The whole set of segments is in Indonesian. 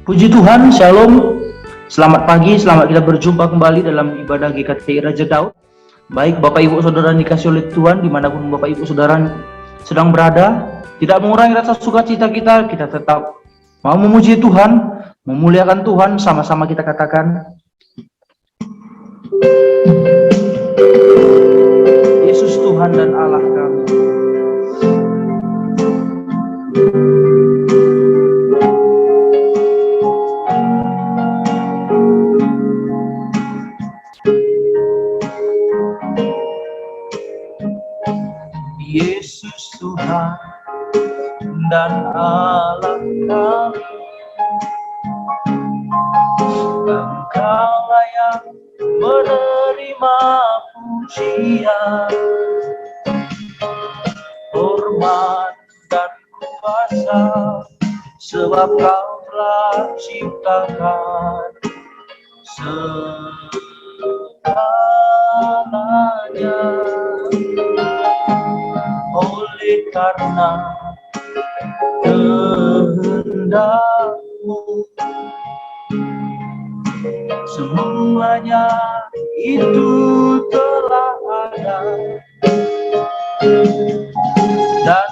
Puji Tuhan, Shalom. Selamat pagi, selamat kita berjumpa kembali dalam ibadah GKTI Raja Daud. Baik Bapak Ibu Saudara dikasih oleh Tuhan, dimanapun Bapak Ibu Saudara sedang berada, tidak mengurangi rasa sukacita kita tetap mau memuji Tuhan, memuliakan Tuhan. Sama-sama kita katakan, Yesus Tuhan dan Allah kami. Yesus Tuhan dan Allah kami, Engkaulah yang menerima pujian, hormat dan kuasa, sebab Kau telah ciptakan segalanya. Oleh karena kehendak-Mu, semuanya itu telah ada dan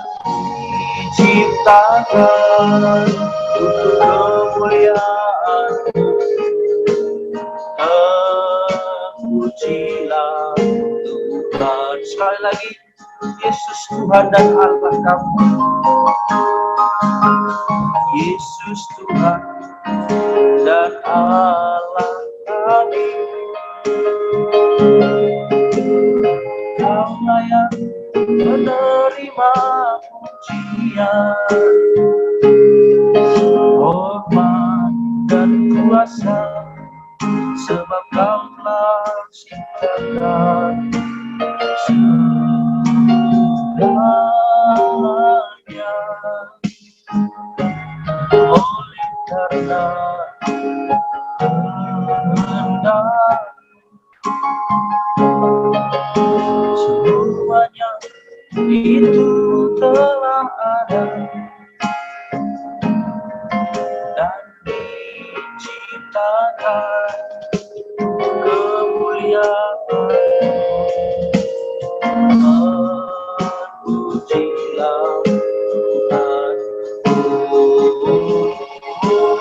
diciptakan untuk kemuliaan-Mu. Terpujilah Tuhan. Sekali lagi, Yesus Tuhan dan Allah kami. Yesus Tuhan dan Allah kami, Kaulah yang menerima pujian, hormat dan kuasa, sebab Kau telah ciptakan segalanya. Oleh karena kehendak, semuanya itu telah ada dan diciptakan kemuliaan. Terpujilah Tuhan,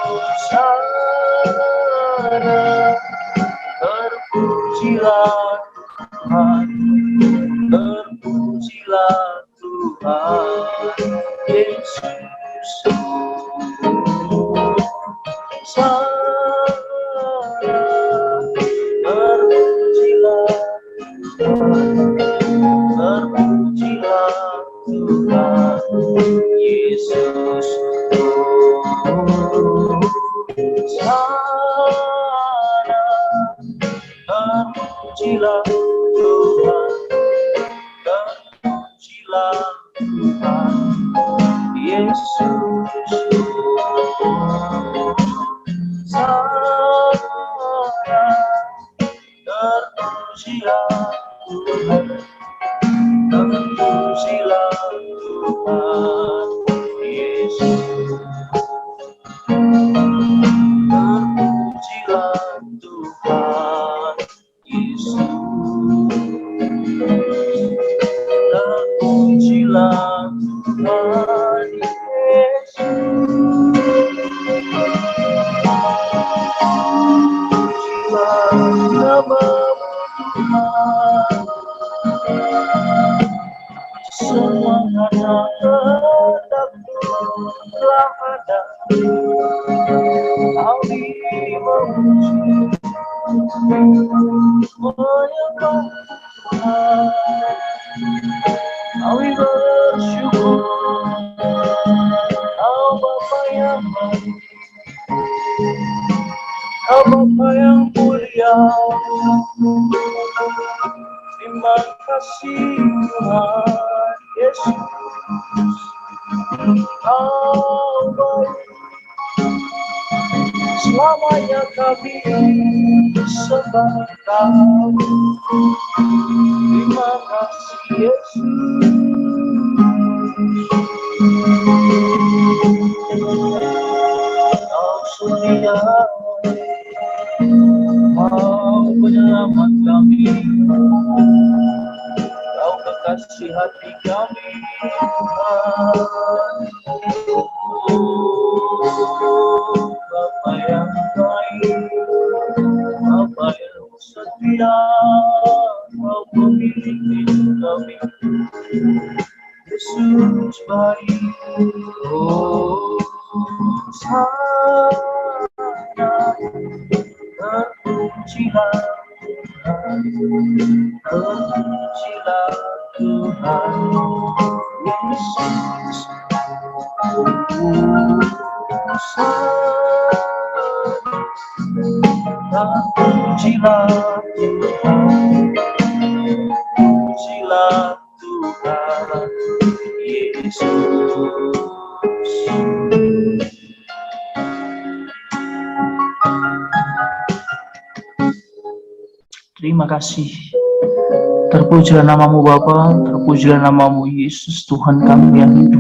Hosana. Terpujilah Tuhan, terpujilah Tuhan, Yesus Hosana. Terpujilah Tuhan, terpujilah Tuhan, Yesus Hosana. Terpujilah Tuhan, terpujilah Tuhan, Yesus Hosana. Terpujilah Tuhan, terpujilah Tuhan, Yesus. Terpujilah Tuhan, Yesus. Terpujilah Tuhan, Yesus. Terpujilah nama-Mu Tuhan. Semuanya kehendak-Mu telah ada. Kau memuji, menyembah Tuhan. Kau bersyukur, Kau Bapa yang baik, Kau Bapa yang mulia. Terima kasih Tuhan Yesus, Kau baik. Selamanya kami sembah Kau. Terima kasih Yesus. Kau sendiri kami, Kau kekasih hati kami, Tuhan. Bapa yang baik, Bapa yang setia, Kau pemilik hidup kami, Yesus baik. Oh, sana terpujilah Tuhan, terpujilah Tuhan Yesus. Terpujilah Tuhan, terpujilah Tuhan Yesus. Terima kasih. Terpujilah namamu Bapa, terpujilah namamu Yesus, Tuhan kami yang hidup,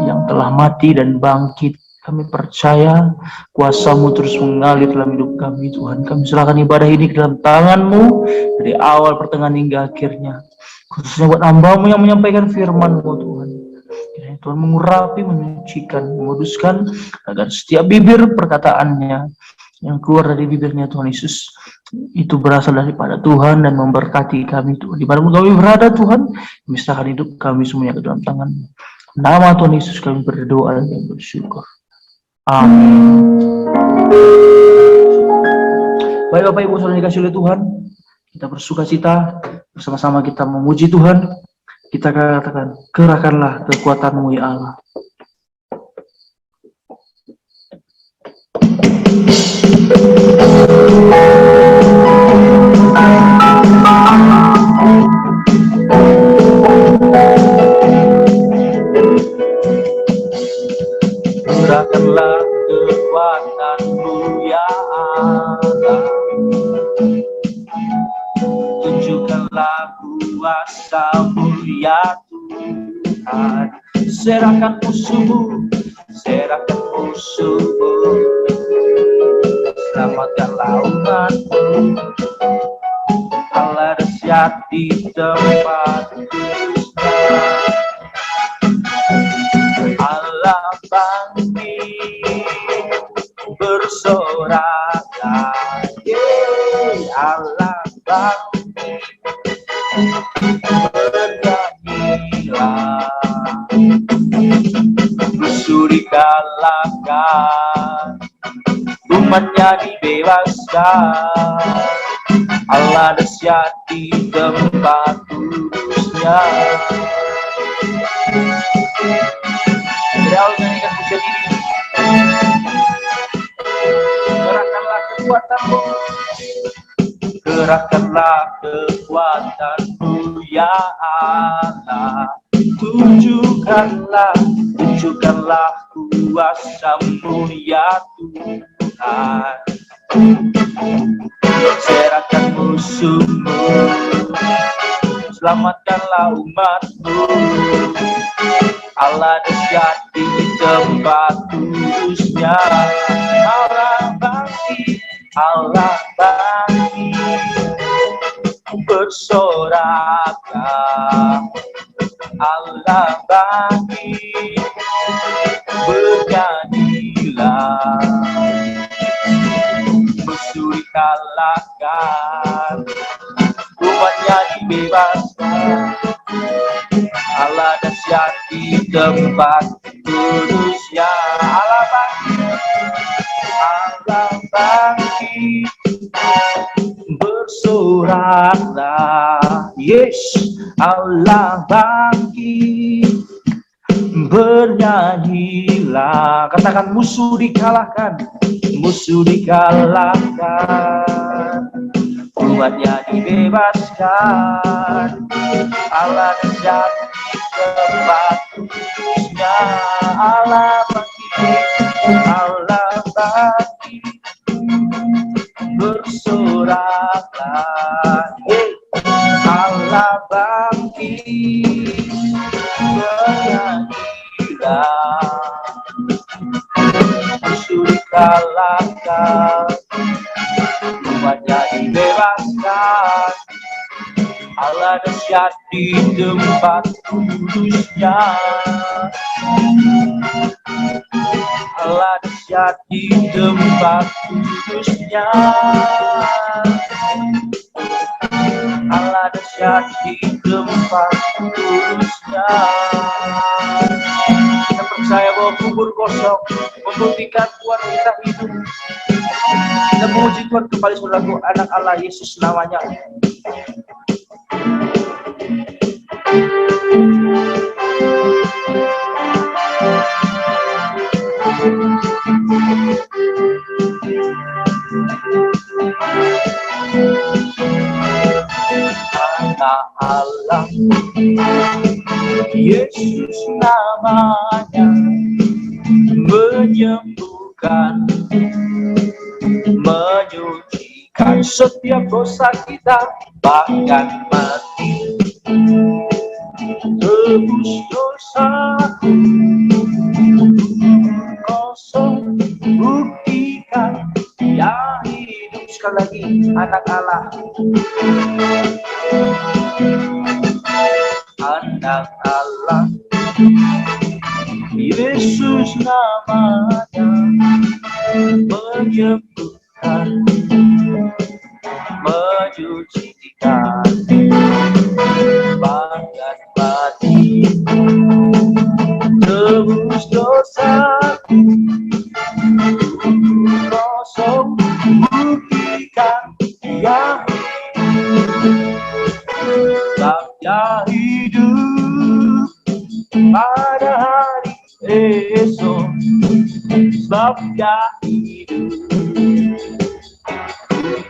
yang telah mati dan bangkit. Kami percaya kuasa-Mu terus mengalir dalam hidup kami, Tuhan. Kami serahkan ibadah ini ke dalam tangan-Mu dari awal, pertengahan hingga akhirnya. Khususnya buat hamba-Mu yang menyampaikan firman-Mu, Tuhan. Kiranya Tuhan mengurapi, menyucikan, memuduskan agar setiap bibir perkataannya yang keluar dari bibirnya Tuhan Yesus itu berasal daripada Tuhan dan memberkati kami, Tuhan. Di mana kami berada, Tuhan, kami serahkan hidup kami semuanya ke dalam tangan-Mu. Nama Tuhan Yesus kami berdoa dan bersyukur. Amin. Baik Bapak Ibu Saudara dikasih oleh Tuhan, kita bersuka cita bersama-sama, kita memuji Tuhan. Kita katakan, kerahkanlah kekuatan-Mu ya Allah. Kerahkanlah kekuatan-Mu ya Allah, tunjukkanlah kuasa-Mu ya Tuhan. Serahkan musuh-Mu, serahkan musuh-Mu, selamatkanlah umat-Mu. Allah dahsyat di tempat kudus-Nya, Allah bangkit bersoraklah, Allah bangkit bernyanyilah, musuh dikalahkan, umatnya dibebaskan. Allah dahsyat di tempat kudus-Nya. Beliau nyanyikan pujian ini. Kerahkanlah kekuatan-Mu, kerahkanlah kekuatan-Mu ya Allah. Tunjukkanlah kuasa-Mu ya Tuhan. Serahkan musuh-Mu, selamatkanlah umat-Mu. Allah dahsyat di tempat kudus-Nya. Allah bangkit, Allah bangkit bersoraklah, Allah bangkit bernyanyilah, musuh dikalahkan, umatnya dibebaskan. Allah dahsyat di tempat kudus-Nya. Allah bangkit bersoraklah, yes, Allah bangkit bernyanyilah. Katakan, musuh dikalahkan, umatnya dibebaskan. Allah dahsyat di tempat kudus-Nya. Allah bangkit bersoraklah, Allah bangkit bernyanyilah, musuh dikalahkan, umatnya dibebaskan. Allah dahsyat di tempat kudusnya. Allah dahsyat di tempat kudusnya. Allah dahsyat di tempat kudusnya. Kita percaya bahwa kubur kosong membuktikan Tuhan kita hidup. Kita memuji Tuhan kembali, saudaraku, anak Allah Yesus namanya. Anak Allah Yesus namanya, menyembuhkan, menyucikan setiap dosa kita, bahkan mati tebus dosaku. Kosong buktikan yang hidup. Sekali lagi, anak Allah. Anak Allah Yesus namanya, menyembuhkan, menyucikan, bahkan mati tebus dosaku. Kosong buktikan yang sebabnya hidup pada hari esok, sebabnya hidup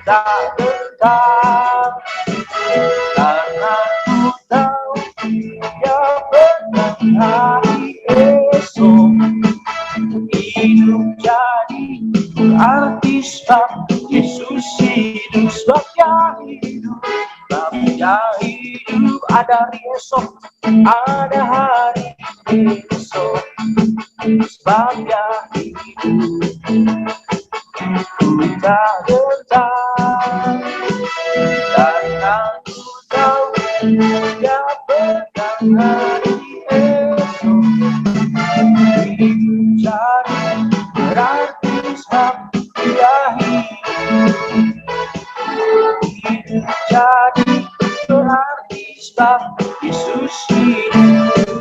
tak tetap, karena ku tahu yang benar hari esok. Hidup jadi berarti sebab Yesus hidup, sebabnya hidup, sebabnya hidup. Ada hari esok, ada hari esok, sebabnya hidup ku tak gentar, karena ku tahu yang benar hari esok. Hidup jadi berarti sebab dia hidup. Hidup jadi berarti sebab Yesus hidup.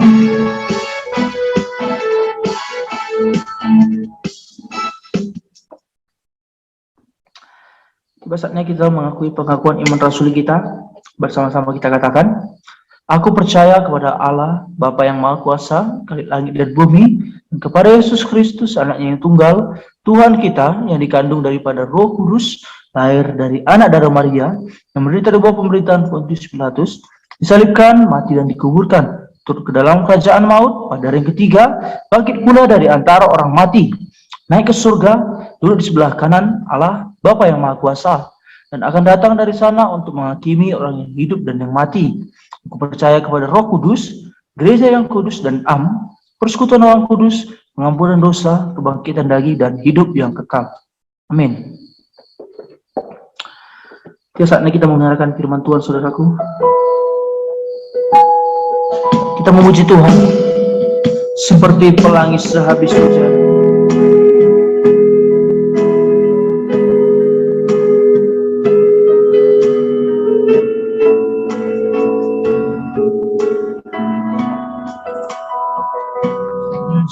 Tiba saatnya kita mengakui pengakuan iman rasuli kita. Bersama-sama kita katakan, aku percaya kepada Allah, Bapa yang Maha Kuasa, Khalik langit dan bumi, dan kepada Yesus Kristus, anaknya yang tunggal, Tuhan kita, yang dikandung daripada Roh Kudus, lahir dari anak darah Maria, yang menderita di bawah pemerintahan Pontius Pilatus, disalibkan, mati dan dikuburkan, turut ke dalam kerajaan maut, pada hari yang ketiga, bangkit pula dari antara orang mati, naik ke surga, duduk di sebelah kanan Allah, Bapa yang Maha Kuasa, dan akan datang dari sana untuk menghakimi orang yang hidup dan yang mati. Aku percaya kepada Roh Kudus, gereja yang kudus dan persekutuan orang kudus, pengampunan dosa, kebangkitan daging, dan hidup yang kekal. Amin. Saatnya kita mendengarkan firman Tuhan, saudaraku. Kita memuji Tuhan seperti pelangi sehabis hujan.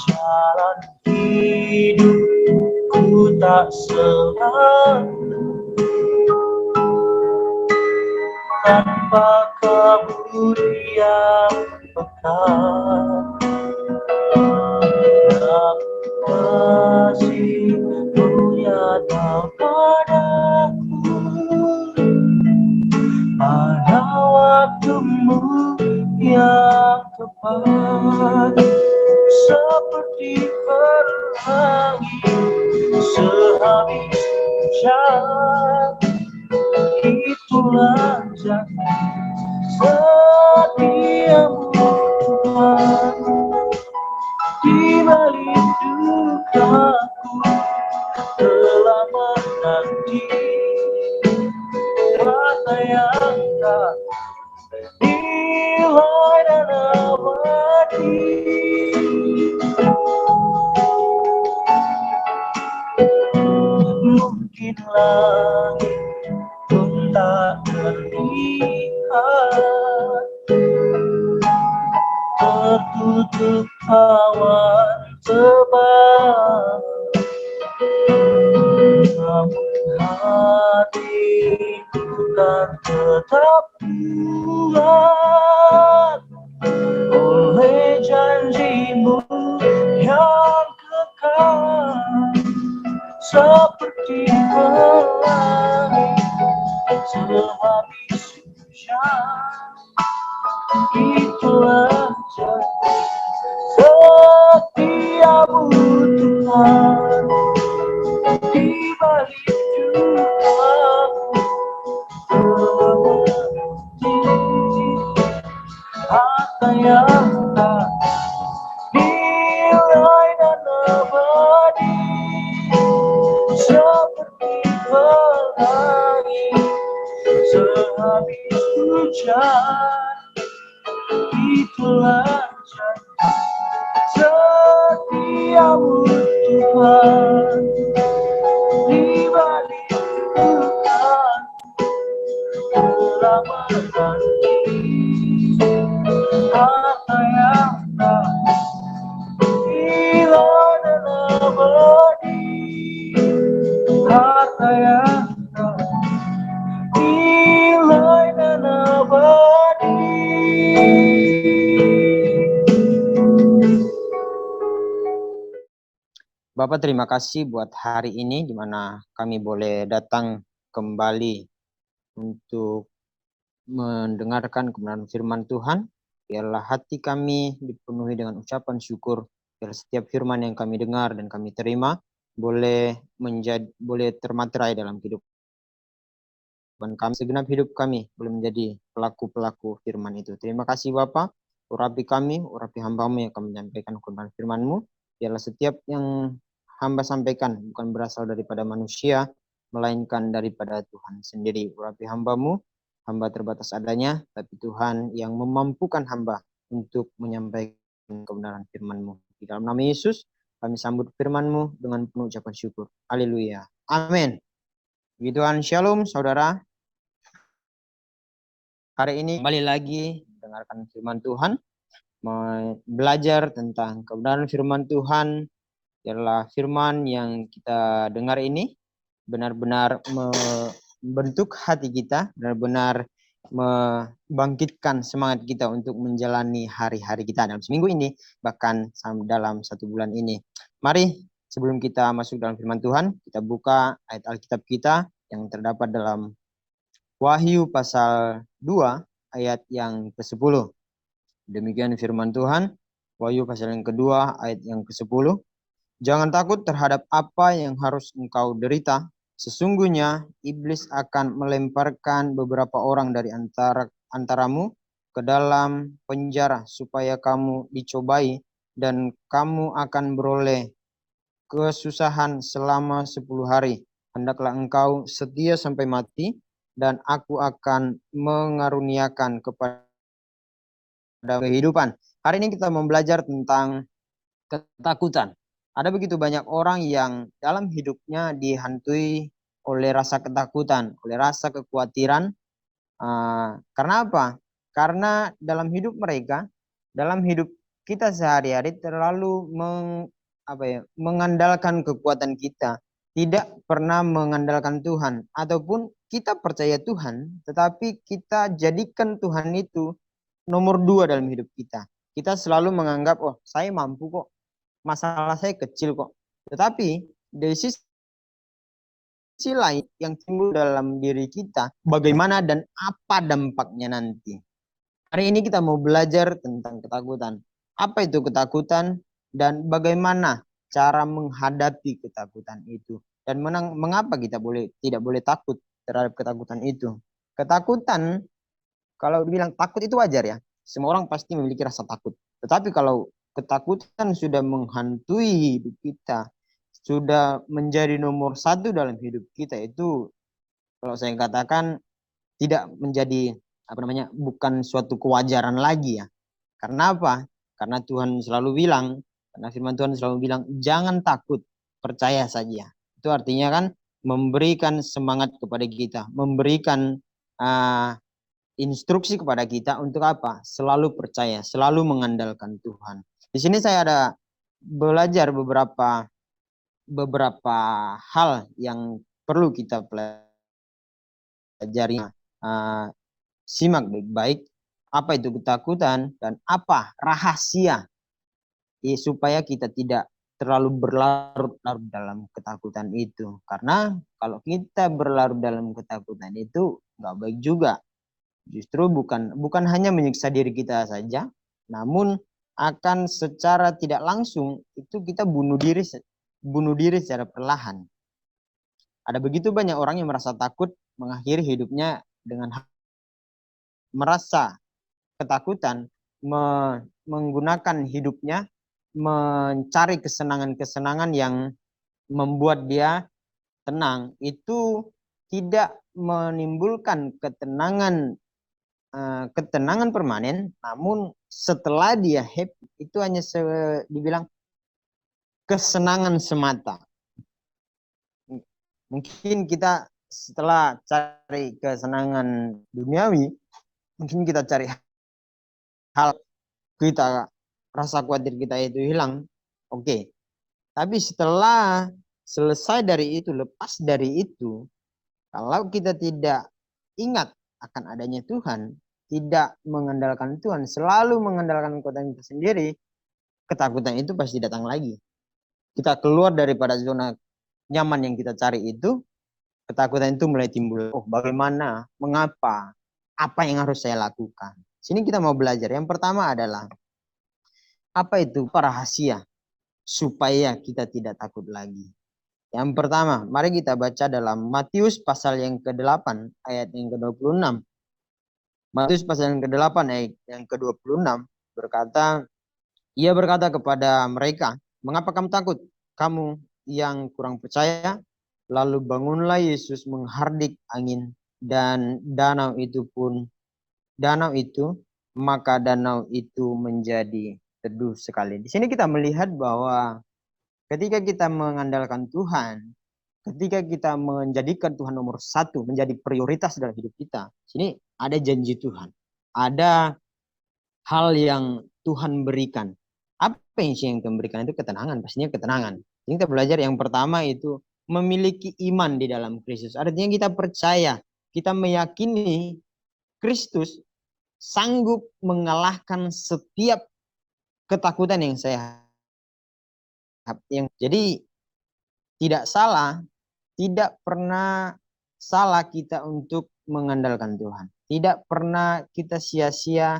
Jalan hidupku tak selalu tanpa kabur yang pekat. Kasih-Mu nyata padaku pada waktu-Mu yang tepat, seperti pelangi sehabis hujan. Itulah janji setiamu Tuhan, di balik dukaku telah menanti kata yang nilai dan abadi. Mungkin langit pun tak terlihat, tertutup awan tebal, namun hatiku kan tetap kuat oleh janjimu yang kekal, seperti pelangi sehabis hujan. Itulah setiamu Tuhan, di balik dukaku mengerti apa yang tak nilai dan abadi, seperti pelangi sehabis hujan. Itulah setiamu Tuhan, di balik dukaan telah menanti harta yang tak nilai dan abadi, harta yang tak nilai dan abadi. Bapak, terima kasih buat hari ini di mana kami boleh datang kembali untuk mendengarkan kebenaran firman Tuhan. Biarlah hati kami dipenuhi dengan ucapan syukur. Biar setiap firman yang kami dengar dan kami terima boleh termaterai dalam kehidupan kami. Segenap hidup kami boleh menjadi pelaku-pelaku firman itu. Terima kasih Bapak. Urapi kami, urapi hamba-Mu yang akan menyampaikan kebenaran firman-Mu. Biarlah setiap yang hamba sampaikan bukan berasal daripada manusia, melainkan daripada Tuhan sendiri. Urapi hamba-Mu, hamba terbatas adanya, tapi Tuhan yang memampukan hamba untuk menyampaikan kebenaran firman-Mu. Di dalam nama Yesus, kami sambut firman-Mu dengan penuh ucapan syukur. Haleluya. Amin. Puji Tuhan, shalom saudara. Hari ini kembali lagi mendengarkan firman Tuhan, belajar tentang kebenaran firman Tuhan. Biarlah firman yang kita dengar ini benar-benar membentuk hati kita, benar-benar membangkitkan semangat kita untuk menjalani hari-hari kita dalam seminggu ini, bahkan dalam 1 bulan ini. Mari sebelum kita masuk dalam firman Tuhan, kita buka ayat Alkitab kita yang terdapat dalam Wahyu pasal 2 ayat yang ke-10. Demikian firman Tuhan, Wahyu pasal yang kedua ayat yang ke-10. Jangan takut terhadap apa yang harus engkau derita. Sesungguhnya iblis akan melemparkan beberapa orang dari antaramu ke dalam penjara supaya kamu dicobai dan kamu akan beroleh kesusahan selama 10 hari. Hendaklah engkau setia sampai mati dan aku akan mengaruniakan kepada kehidupan. Hari ini kita mau belajar tentang ketakutan. Ada begitu banyak orang yang dalam hidupnya dihantui oleh rasa ketakutan, oleh rasa kekhawatiran. Karena apa? Karena dalam hidup mereka, dalam hidup kita sehari-hari terlalu mengandalkan kekuatan kita, tidak pernah mengandalkan Tuhan. Ataupun kita percaya Tuhan, tetapi kita jadikan Tuhan itu nomor 2 dalam hidup kita. Kita selalu menganggap, oh saya mampu kok, masalah saya kecil kok. Tetapi dari sisi lain yang timbul dalam diri kita, bagaimana dan apa dampaknya nanti. Hari ini kita mau belajar tentang ketakutan. Apa itu ketakutan dan bagaimana cara menghadapi ketakutan itu. Dan mengapa kita tidak boleh takut terhadap ketakutan itu. Ketakutan, kalau dibilang takut itu wajar ya. Semua orang pasti memiliki rasa takut. Tetapi kalau ketakutan sudah menghantui hidup kita, sudah menjadi nomor 1 dalam hidup kita, itu kalau saya katakan tidak menjadi bukan suatu kewajaran lagi ya. Karena apa? Karena Tuhan selalu bilang, karena firman Tuhan selalu bilang, jangan takut, percaya saja. Itu artinya kan memberikan semangat kepada kita, memberikan instruksi kepada kita untuk apa? Selalu percaya, selalu mengandalkan Tuhan. Di sini saya ada belajar beberapa hal yang perlu kita pelajari. Simak baik-baik apa itu ketakutan dan apa rahasia supaya kita tidak terlalu berlarut-larut dalam ketakutan itu. Karena kalau kita berlarut dalam ketakutan itu nggak baik juga. Justru bukan hanya menyiksa diri kita saja, namun akan secara tidak langsung itu kita bunuh diri secara perlahan. Ada begitu banyak orang yang merasa takut mengakhiri hidupnya dengan merasa ketakutan, menggunakan hidupnya mencari kesenangan-kesenangan yang membuat dia tenang. Itu tidak menimbulkan ketenangan permanen, namun setelah dia happy itu hanya dibilang kesenangan semata. Mungkin kita setelah cari kesenangan duniawi, mungkin kita cari hal kita rasa khawatir kita itu hilang. Oke. Tapi setelah selesai dari itu, lepas dari itu, kalau kita tidak ingat akan adanya Tuhan, tidak mengandalkan Tuhan, selalu mengandalkan kekuatan kita sendiri, ketakutan itu pasti datang lagi. Kita keluar daripada zona nyaman yang kita cari itu, ketakutan itu mulai timbul. Oh, bagaimana? Mengapa? Apa yang harus saya lakukan? Sini kita mau belajar. Yang pertama adalah apa itu rahasia supaya kita tidak takut lagi. Yang pertama, mari kita baca dalam Matius pasal yang ke-8 ayat yang ke-26. Matius pasal yang ke-8 ayat yang ke-26 berkata, ia berkata kepada mereka, mengapa kamu takut? Kamu yang kurang percaya. Lalu bangunlah Yesus menghardik angin dan danau itu, maka danau itu menjadi teduh sekali. Di sini kita melihat bahwa ketika kita mengandalkan Tuhan, ketika kita menjadikan Tuhan nomor satu, menjadi prioritas dalam hidup kita, sini ada janji Tuhan, ada hal yang Tuhan berikan. Apa yang Tuhan berikan itu ketenangan, pastinya ketenangan. Jadi kita belajar yang pertama itu memiliki iman di dalam Kristus. Artinya kita percaya, kita meyakini Kristus sanggup mengalahkan setiap ketakutan yang saya jadi tidak salah, tidak pernah salah kita untuk mengandalkan Tuhan. Tidak pernah kita sia-sia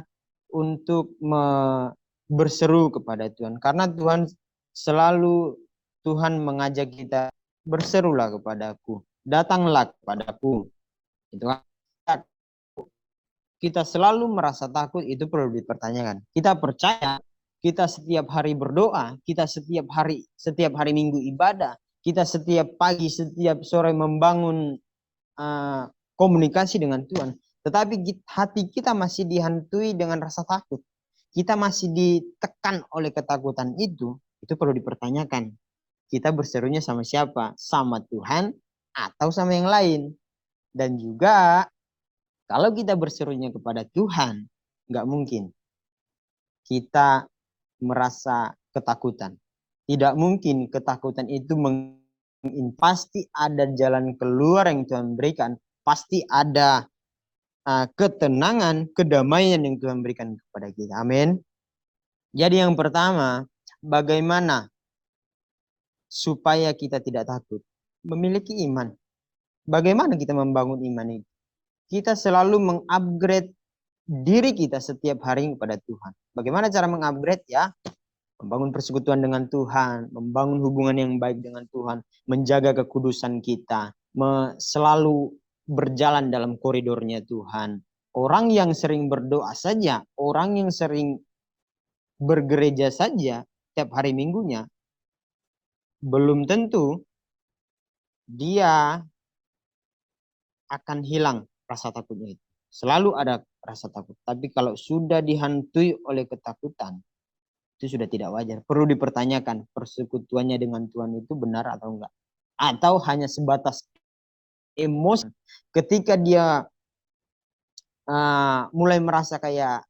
untuk berseru kepada Tuhan. Karena Tuhan mengajak kita, berserulah kepadaku, datanglah kepadaku. Itu kita selalu merasa takut, itu perlu dipertanyakan. Kita percaya, kita setiap hari berdoa, kita setiap hari Minggu ibadah, kita setiap pagi, setiap sore membangun komunikasi dengan Tuhan. Tetapi hati kita masih dihantui dengan rasa takut. Kita masih ditekan oleh ketakutan itu perlu dipertanyakan. Kita berserunya sama siapa? Sama Tuhan atau sama yang lain? Dan juga kalau kita berserunya kepada Tuhan, nggak mungkin kita merasa ketakutan. Tidak mungkin ketakutan itu pasti ada jalan keluar yang Tuhan berikan. Pasti ada ketenangan, kedamaian yang Tuhan berikan kepada kita. Amin. Jadi yang pertama, bagaimana supaya kita tidak takut? Memiliki iman. Bagaimana kita membangun iman itu? Kita selalu mengupgrade diri kita setiap hari kepada Tuhan. Bagaimana cara mengupgrade ya? Membangun persekutuan dengan Tuhan, membangun hubungan yang baik dengan Tuhan, menjaga kekudusan kita, selalu berjalan dalam koridornya Tuhan. Orang yang sering berdoa saja, orang yang sering bergereja saja setiap hari Minggunya, belum tentu dia akan hilang rasa takutnya itu. Selalu ada rasa takut. Tapi kalau sudah dihantui oleh ketakutan, itu sudah tidak wajar. Perlu dipertanyakan persekutuannya dengan Tuhan itu benar atau enggak. Atau hanya sebatas emosi ketika dia mulai merasa kayak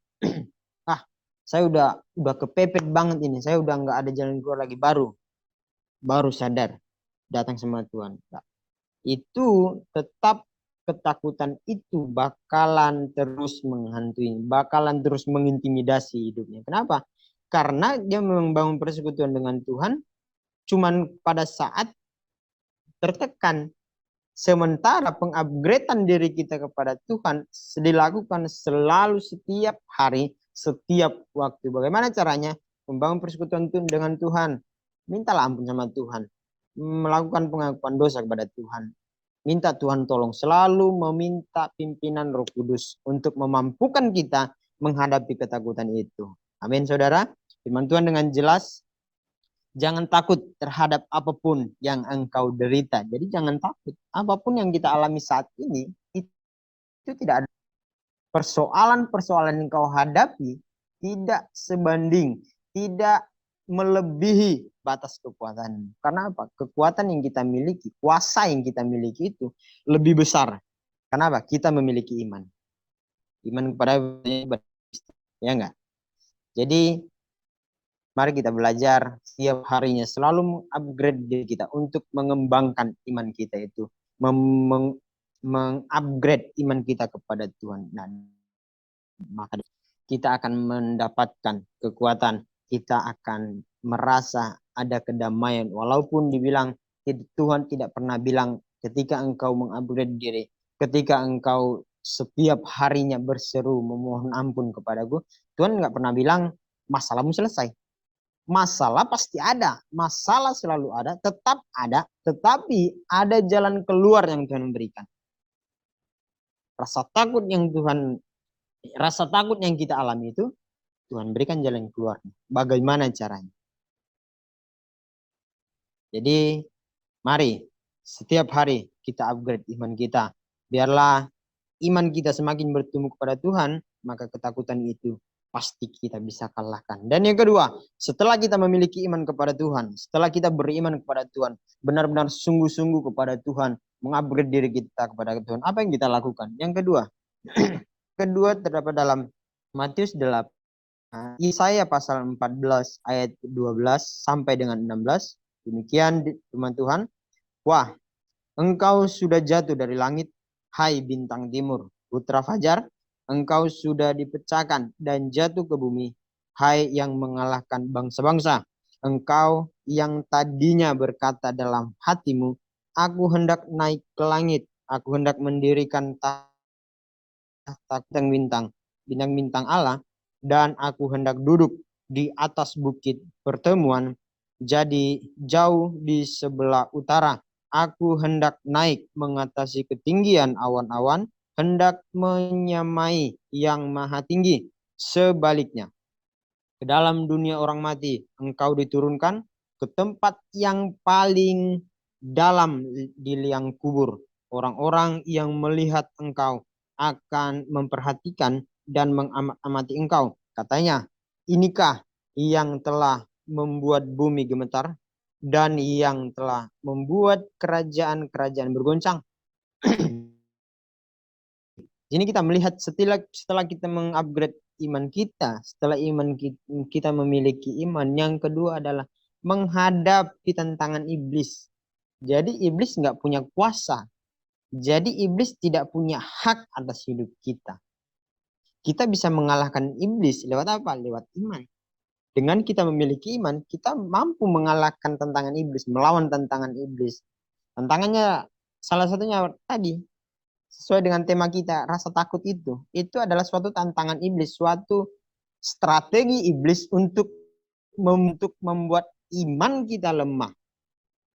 ah saya udah kepepet banget ini, saya udah nggak ada jalan keluar lagi, baru sadar datang sama Tuhan. Nah, itu tetap ketakutan itu bakalan terus menghantui, bakalan terus mengintimidasi hidupnya. Kenapa? Karena dia membangun persekutuan dengan Tuhan cuman pada saat tertekan. Sementara pengupgradean diri kita kepada Tuhan dilakukan selalu, setiap hari, setiap waktu. Bagaimana caranya? Membangun persekutuan dengan Tuhan. Mintalah ampun sama Tuhan. Melakukan pengakuan dosa kepada Tuhan. Minta Tuhan tolong. Selalu meminta pimpinan Roh Kudus untuk memampukan kita menghadapi ketakutan itu. Amin, saudara. Firman Tuhan dengan jelas, jangan takut terhadap apapun yang engkau derita. Jadi jangan takut. Apapun yang kita alami saat ini, itu tidak ada. Persoalan-persoalan yang engkau hadapi tidak sebanding, tidak melebihi batas kekuatan. Karena apa? Kekuatan yang kita miliki, kuasa yang kita miliki itu lebih besar. Kenapa? Kita memiliki iman. Iman kepada ya enggak? Jadi mari kita belajar setiap harinya selalu mengupgrade diri kita untuk mengembangkan iman kita itu. Mengupgrade iman kita kepada Tuhan. Dan maka kita akan mendapatkan kekuatan. Kita akan merasa ada kedamaian. Walaupun dibilang Tuhan tidak pernah bilang ketika engkau mengupgrade diri. Ketika engkau setiap harinya berseru memohon ampun kepadaku. Tuhan nggak pernah bilang masalahmu selesai. Masalah pasti ada, masalah selalu ada, tetap ada, tetapi ada jalan keluar yang Tuhan berikan. Rasa takut yang kita alami itu, Tuhan berikan jalan keluar. Bagaimana caranya? Jadi, mari setiap hari kita upgrade iman kita. Biarlah iman kita semakin bertumbuh kepada Tuhan, maka ketakutan itu pasti kita bisa kalahkan. Dan yang kedua, setelah kita memiliki iman kepada Tuhan, setelah kita beriman kepada Tuhan, benar-benar sungguh-sungguh kepada Tuhan, mengupgrade diri kita kepada Tuhan, apa yang kita lakukan? Yang kedua, terdapat dalam Matius 8, Yesaya pasal 14 ayat 12 sampai dengan 16. Demikian firman Tuhan. Wah, engkau sudah jatuh dari langit, hai bintang timur, putra fajar. Engkau sudah dipecahkan dan jatuh ke bumi, hai yang mengalahkan bangsa-bangsa. Engkau yang tadinya berkata dalam hatimu, aku hendak naik ke langit, aku hendak mendirikan tahta bintang-bintang Allah, dan aku hendak duduk di atas bukit pertemuan, jadi jauh di sebelah utara. Aku hendak naik mengatasi ketinggian awan-awan, hendak menyamai yang maha tinggi. Sebaliknya, ke dalam dunia orang mati, engkau diturunkan ke tempat yang paling dalam di liang kubur. Orang-orang yang melihat engkau akan memperhatikan dan mengamati engkau. Katanya, inikah yang telah membuat bumi gemetar dan yang telah membuat kerajaan-kerajaan bergoncang. Jadi kita melihat setelah kita mengupgrade iman kita, setelah kita memiliki iman, yang kedua adalah menghadapi tantangan iblis. Jadi iblis nggak punya kuasa. Jadi iblis tidak punya hak atas hidup kita. Kita bisa mengalahkan iblis lewat apa? Lewat iman. Dengan kita memiliki iman, kita mampu mengalahkan tantangan iblis, melawan tantangan iblis. Tantangannya salah satunya tadi, sesuai dengan tema kita, rasa takut itu adalah suatu tantangan iblis, suatu strategi iblis untuk membuat iman kita lemah.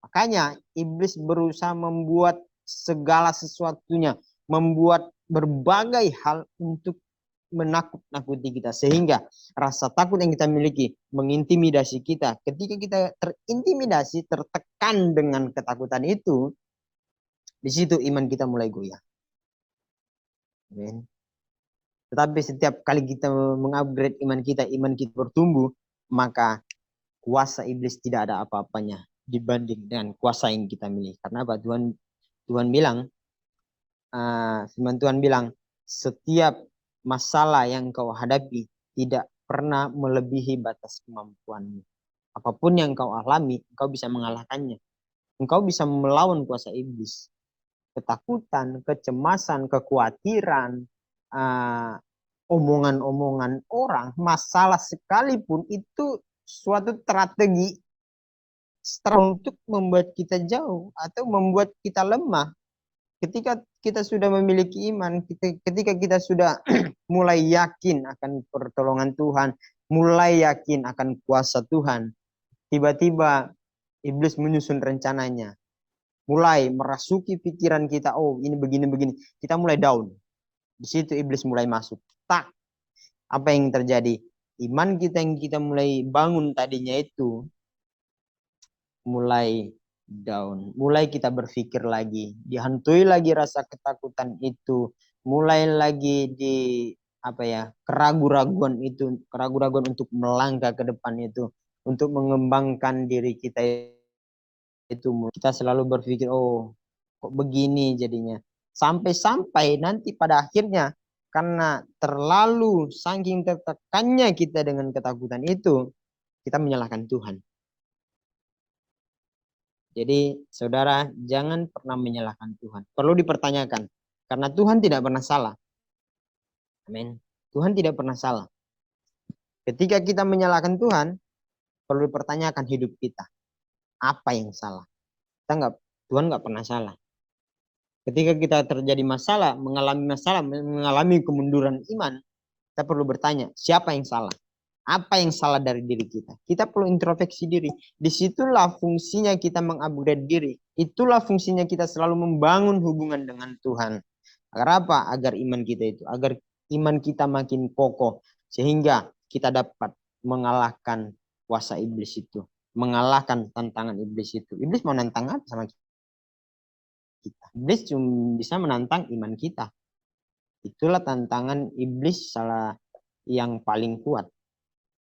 Makanya iblis berusaha membuat segala sesuatunya, membuat berbagai hal untuk menakut-nakuti kita, sehingga rasa takut yang kita miliki mengintimidasi kita. Ketika kita terintimidasi, tertekan dengan ketakutan itu, di situ iman kita mulai goyah. Tetapi setiap kali kita mengupgrade iman kita bertumbuh, maka kuasa iblis tidak ada apa-apanya dibanding dengan kuasa yang kita miliki. Karena apa? Tuhan bilang, firman Tuhan bilang, setiap masalah yang kau hadapi tidak pernah melebihi batas kemampuanmu. Apapun yang kau alami, engkau bisa mengalahkannya. Engkau bisa melawan kuasa iblis. Ketakutan, kecemasan, kekhawatiran, omongan-omongan orang, masalah sekalipun itu suatu strategi untuk membuat kita jauh atau membuat kita lemah. Ketika kita sudah memiliki iman, ketika kita sudah mulai yakin akan pertolongan Tuhan, mulai yakin akan kuasa Tuhan, tiba-tiba iblis menyusun rencananya, mulai merasuki pikiran kita, oh ini begini-begini, kita mulai down. Di situ iblis mulai masuk. Tak, apa yang terjadi? Iman kita yang kita mulai bangun tadinya itu mulai down, mulai kita berpikir lagi, dihantui lagi rasa ketakutan itu, mulai lagi di keraguan-raguan itu, keraguan-raguan untuk melangkah ke depan itu, untuk mengembangkan diri kita itu. Kita selalu berpikir, oh kok begini jadinya, sampai-sampai nanti pada akhirnya karena terlalu saking tertekannya kita dengan ketakutan itu, kita menyalahkan Tuhan. Jadi saudara jangan pernah menyalahkan Tuhan. Perlu dipertanyakan. Karena Tuhan tidak pernah salah. Amin. Tuhan tidak pernah salah. Ketika kita menyalahkan Tuhan, perlu dipertanyakan hidup kita. Apa yang salah? Tuhan nggak pernah salah. Ketika kita terjadi masalah, mengalami kemunduran iman, kita perlu bertanya, siapa yang salah? Apa yang salah dari diri kita? Kita perlu introspeksi diri. Disitulah fungsinya kita mengupgrade diri. Itulah fungsinya kita selalu membangun hubungan dengan Tuhan. Agar apa? Agar iman kita makin kokoh. Sehingga kita dapat mengalahkan kuasa iblis itu. Mengalahkan tantangan iblis itu. Iblis mau nantang apa sama kita? Iblis cuma bisa menantang iman kita. Itulah tantangan iblis salah yang paling kuat.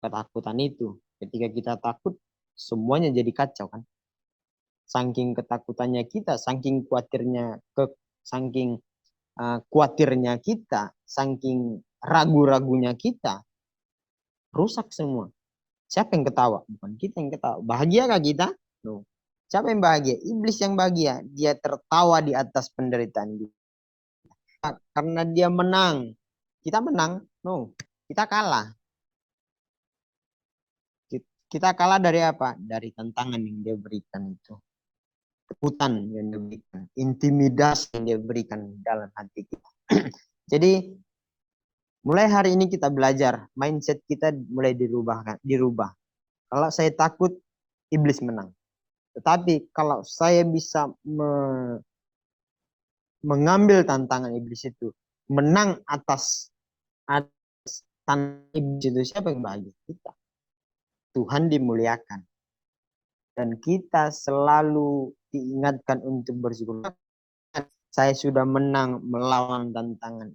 Ketakutan itu. Ketika kita takut, semuanya jadi kacau kan. Saking ketakutannya kita, saking khawatirnya kita, saking ragu-ragunya kita, rusak semua. Siapa yang ketawa? Bukan kita yang ketawa. Bahagiakah kita? No. Siapa yang bahagia? Iblis yang bahagia. Dia tertawa di atas penderitaan kita. Karena dia menang. Kita menang? No. Kita kalah. Kita kalah dari apa? Dari tantangan yang dia berikan itu. Ketakutan yang dia berikan. Intimidasi yang dia berikan dalam hati kita. Jadi mulai hari ini kita belajar. Mindset kita mulai dirubah. Kalau saya takut, iblis menang. Tetapi kalau saya bisa mengambil tantangan iblis itu. Menang atas tantangan iblis itu. Siapa yang bahagia? Kita. Tuhan dimuliakan. Dan kita selalu diingatkan untuk bersyukur. Saya sudah menang melawan tantangan.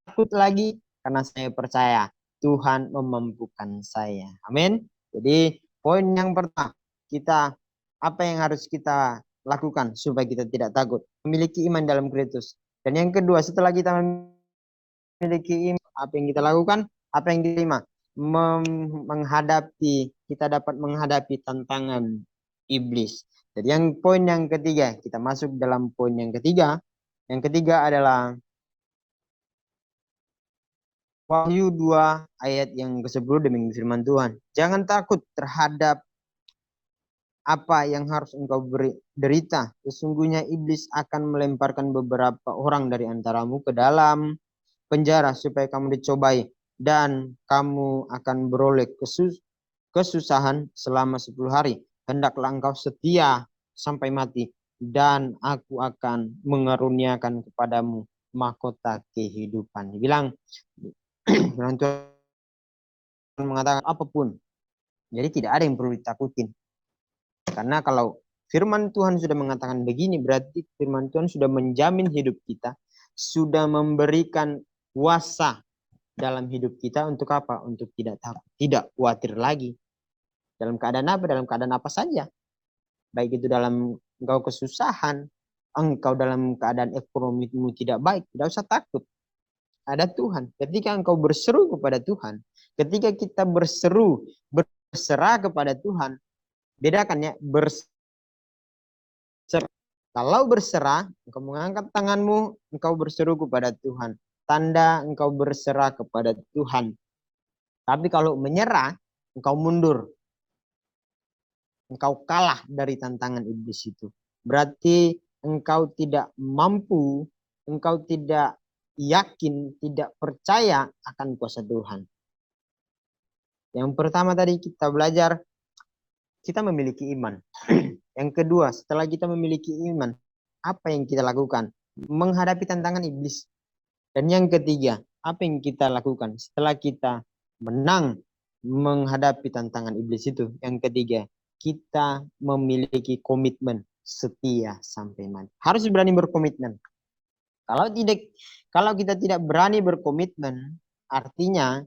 Takut lagi karena saya percaya Tuhan memampukan saya. Amin. Jadi poin yang pertama, apa yang harus kita lakukan supaya kita tidak takut? Memiliki iman dalam Kristus. Dan yang kedua, setelah kita memiliki iman, apa yang kita lakukan? Apa yang diterima? Kita dapat menghadapi tantangan iblis. Jadi poin yang ketiga, kita masuk dalam poin yang ketiga. Yang ketiga adalah Wahyu 2 ayat yang ke-10 demikian firman Tuhan. Jangan takut terhadap apa yang harus engkau derita. Sesungguhnya iblis akan melemparkan beberapa orang dari antaramu ke dalam penjara supaya kamu dicobai. Dan kamu akan beroleh kesusahan selama 10 hari. Hendaklah engkau setia sampai mati. Dan aku akan mengaruniakan kepadamu mahkota kehidupan. Dibilang, Tuhan mengatakan apapun. Jadi tidak ada yang perlu ditakutin. Karena kalau firman Tuhan sudah mengatakan begini, berarti firman Tuhan sudah menjamin hidup kita. Sudah memberikan kuasa dalam hidup kita untuk apa? Untuk tidak takut, tidak khawatir lagi. Dalam keadaan apa? Dalam keadaan apa saja. Baik itu dalam engkau kesusahan, engkau dalam keadaan ekonomimu tidak baik, tidak usah takut. Ada Tuhan. Ketika engkau berseru kepada Tuhan, ketika kita berseru, berserah kepada Tuhan, bedakan ya, berserah. Kalau berserah, engkau mengangkat tanganmu, engkau berseru kepada Tuhan. Tanda engkau berserah kepada Tuhan. Tapi kalau menyerah, engkau mundur. Engkau kalah dari tantangan iblis itu. Berarti engkau tidak mampu, engkau tidak yakin, tidak percaya akan kuasa Tuhan. Yang pertama tadi kita belajar, kita memiliki iman. Yang kedua, setelah kita memiliki iman, apa yang kita lakukan? Menghadapi tantangan iblis. Dan yang ketiga, apa yang kita lakukan setelah kita menang menghadapi tantangan iblis itu? Yang ketiga, kita memiliki komitmen setia sampai mati. Harus berani berkomitmen. Kalau kita tidak berani berkomitmen, artinya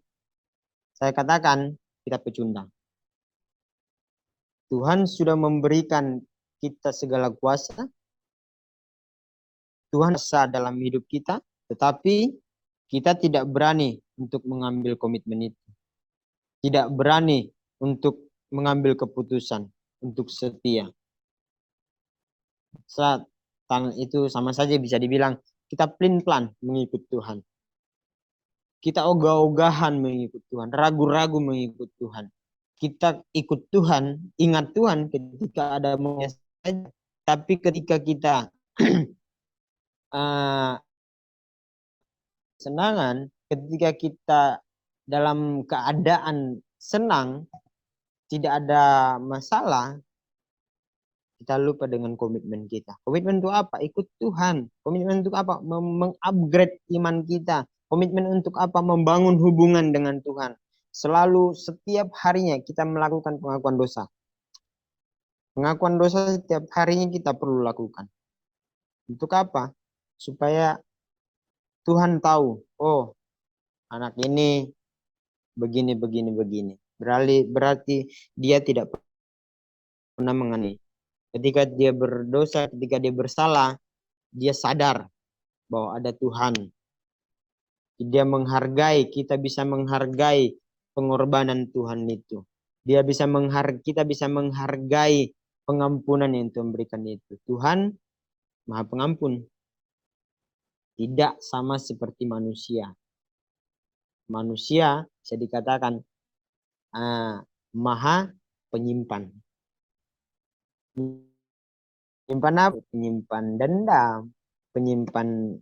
saya katakan kita pecundang. Tuhan sudah memberikan kita segala kuasa. Tuhan kuasa dalam hidup kita, tetapi kita tidak berani untuk mengambil komitmen itu. Tidak berani untuk mengambil keputusan untuk setia. Saat itu sama saja bisa dibilang kita pelin-pelan mengikut Tuhan. Kita ogah-ogahan mengikut Tuhan, ragu-ragu mengikut Tuhan. Kita ikut Tuhan, ingat Tuhan ketika ada maunya saja. Tapi ketika kita senangan, ketika kita dalam keadaan senang, tidak ada masalah, kita lupa dengan komitmen kita. Komitmen untuk apa? Ikut Tuhan. Komitmen untuk apa? Mengupgrade iman kita. Komitmen untuk apa? Membangun hubungan dengan Tuhan. Selalu setiap harinya kita melakukan pengakuan dosa. Pengakuan dosa setiap harinya kita perlu lakukan. Untuk apa? Supaya Tuhan tahu, oh anak ini begini, begini, begini. Berarti dia tidak pernah mengenai. Ketika dia berdosa, ketika dia bersalah, dia sadar bahwa ada Tuhan. Dia menghargai, kita bisa menghargai pengorbanan Tuhan itu. Kita bisa menghargai pengampunan yang Tuhan berikan itu. Tuhan Maha Pengampun. Tidak sama seperti manusia. Manusia bisa dikatakan Maha Penyimpan. Penyimpan apa? Penyimpan dendam, penyimpan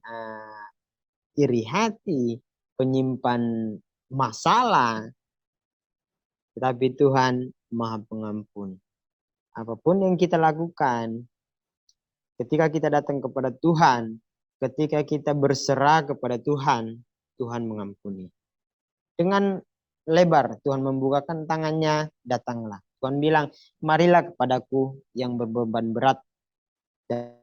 iri hati, penyimpan masalah. Tetapi Tuhan Maha Pengampun. Apapun yang kita lakukan, ketika kita datang kepada Tuhan, ketika kita berserah kepada Tuhan, Tuhan mengampuni. Dengan lebar Tuhan membukakan tangannya, datanglah. Tuhan bilang, marilah kepadaku yang berbeban berat dan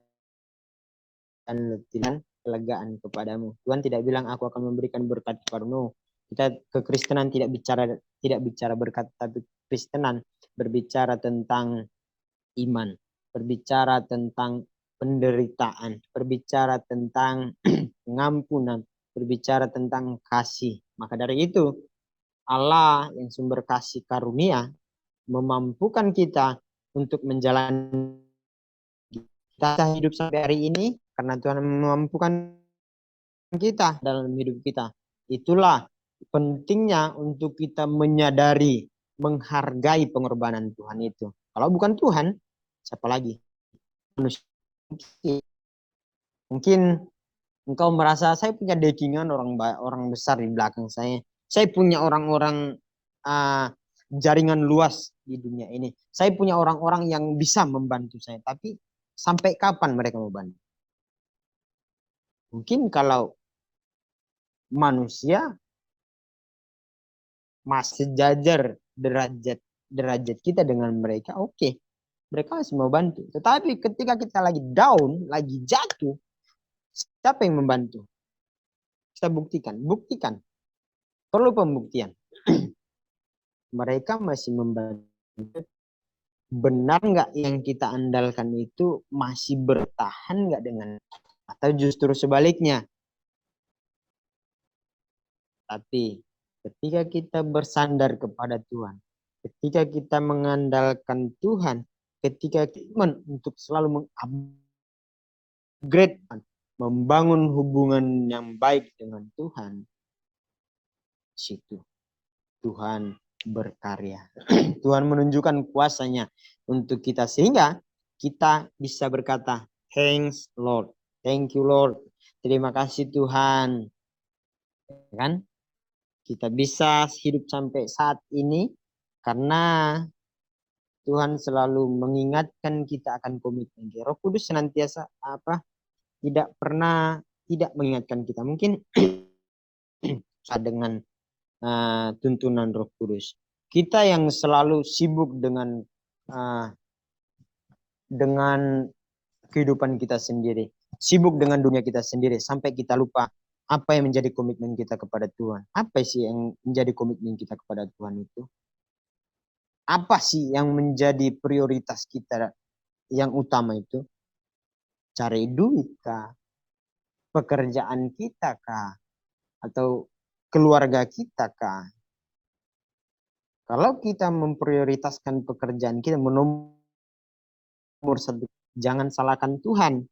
letih kelegaan kepadamu. Tuhan tidak bilang aku akan memberikan berkat kepadamu. Kita kekristenan tidak bicara berkat, tapi Kristenan berbicara tentang iman, berbicara tentang penderitaan, berbicara tentang pengampunan, berbicara tentang kasih. Maka dari itu Allah yang sumber kasih karunia memampukan kita untuk menjalani kita hidup sampai hari ini karena Tuhan memampukan kita dalam hidup kita. Itulah pentingnya untuk kita menyadari, menghargai pengorbanan Tuhan itu. Kalau bukan Tuhan, siapa lagi? Manusia. Mungkin engkau merasa saya punya backingan orang besar di belakang saya. Saya punya orang-orang jaringan luas di dunia ini. Saya punya orang-orang yang bisa membantu saya. Tapi sampai kapan mereka membantu? Mungkin kalau manusia masih sejajar derajat kita dengan mereka, oke. Mereka harus membantu. Tetapi ketika kita lagi down, lagi jatuh, siapa yang membantu? Kita buktikan. perlu pembuktian. Mereka masih membantu. Benar nggak yang kita andalkan itu masih bertahan nggak dengan, atau justru sebaliknya. Tapi ketika kita bersandar kepada Tuhan, ketika kita mengandalkan Tuhan, ketika kita untuk selalu mengupgrade, membangun hubungan yang baik dengan Tuhan, situ Tuhan berkarya. Tuhan menunjukkan kuasanya untuk kita sehingga kita bisa berkata, thanks Lord, thank you Lord, terima kasih Tuhan. Kan? Kita bisa hidup sampai saat ini karena Tuhan selalu mengingatkan kita akan komitmen. Roh Kudus senantiasa tidak pernah tidak mengingatkan kita. Mungkin dengan tuntunan Roh Kudus. Kita yang selalu sibuk dengan kehidupan kita sendiri, sibuk dengan dunia kita sendiri sampai kita lupa apa yang menjadi komitmen kita kepada Tuhan. Apa sih yang menjadi komitmen kita kepada Tuhan itu? Apa sih yang menjadi prioritas kita yang utama itu? Cari duit kah? Pekerjaan kita kah? Atau keluarga kita kah? Kalau kita memprioritaskan pekerjaan kita nomor satu, jangan salahkan Tuhan.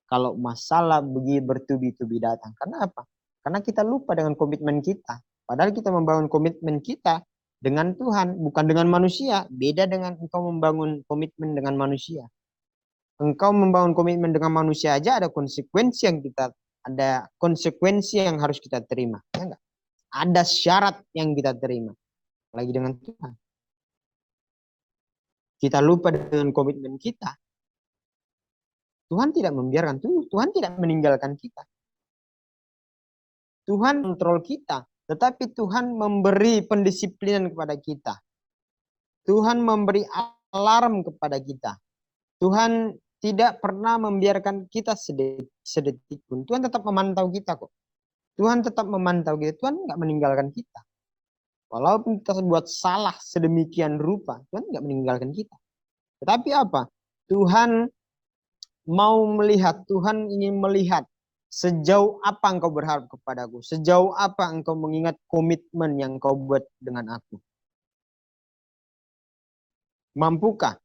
Kalau masalah bertubi-tubi datang. Karena apa? Karena kita lupa dengan komitmen kita. Padahal kita membangun komitmen kita dengan Tuhan, bukan dengan manusia. Beda dengan engkau membangun komitmen dengan manusia. Engkau membangun komitmen dengan manusia aja ada konsekuensi yang harus kita terima. Ya enggak? Ada syarat yang kita terima. Lagi dengan Tuhan. Kita lupa dengan komitmen kita. Tuhan tidak membiarkan, Tuhan tidak meninggalkan kita. Tuhan kontrol kita, tetapi Tuhan memberi pendisiplinan kepada kita. Tuhan memberi alarm kepada kita. Tuhan tidak pernah membiarkan kita sedetik pun. Tuhan tetap memantau kita kok. Tuhan tetap memantau kita. Tuhan nggak meninggalkan kita. Walaupun kita buat salah sedemikian rupa, Tuhan nggak meninggalkan kita. Tetapi apa? Tuhan mau melihat, Tuhan ingin melihat sejauh apa engkau berharap kepadaku, sejauh apa engkau mengingat komitmen yang engkau buat dengan aku. Mampukah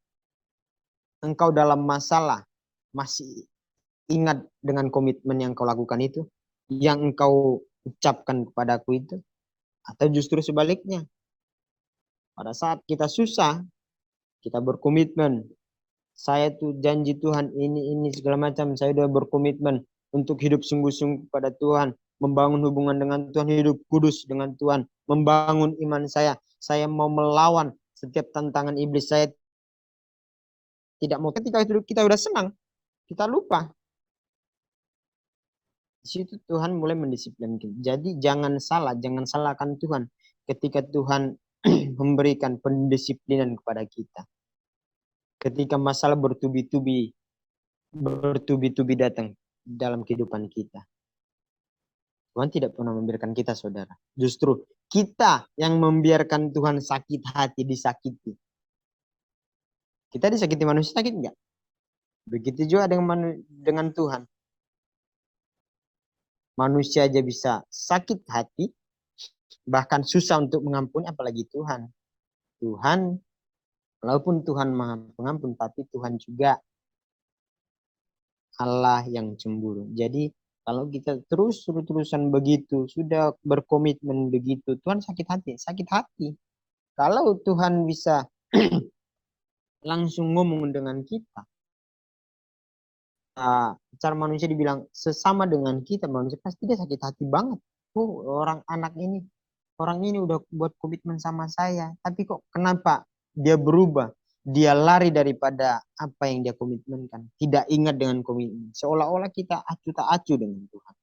engkau dalam masalah masih ingat dengan komitmen yang engkau lakukan itu, yang engkau ucapkan kepadaku itu, atau justru sebaliknya, pada saat kita susah, kita berkomitmen, saya tuh janji Tuhan ini segala macam, saya udah berkomitmen untuk hidup sungguh-sungguh pada Tuhan, membangun hubungan dengan Tuhan, hidup kudus dengan Tuhan, membangun iman saya mau melawan setiap tantangan iblis, saya tidak mau. Ketika kita udah senang, kita lupa. Di situ Tuhan mulai mendisiplinkan kita. Jadi jangan salahkan Tuhan ketika Tuhan memberikan pendisiplinan kepada kita. Ketika masalah bertubi-tubi datang dalam kehidupan kita. Tuhan tidak pernah membiarkan kita, saudara. Justru kita yang membiarkan Tuhan sakit hati, disakiti. Kita disakiti manusia sakit enggak? Begitu juga dengan Tuhan. Manusia aja bisa sakit hati, bahkan susah untuk mengampuni, apalagi Tuhan. Tuhan, walaupun Tuhan Maha Pengampun, tapi Tuhan juga Allah yang cemburu. Jadi kalau kita terus-terusan begitu, sudah berkomitmen begitu, Tuhan sakit hati. Kalau Tuhan bisa langsung ngomong dengan kita, cara manusia dibilang sesama dengan kita, manusia pasti dia sakit hati banget. Orang ini udah buat komitmen sama saya, tapi kok kenapa dia berubah? Dia lari daripada apa yang dia komitmenkan. Tidak ingat dengan komitmen. Seolah-olah kita acuh tak acuh dengan Tuhan.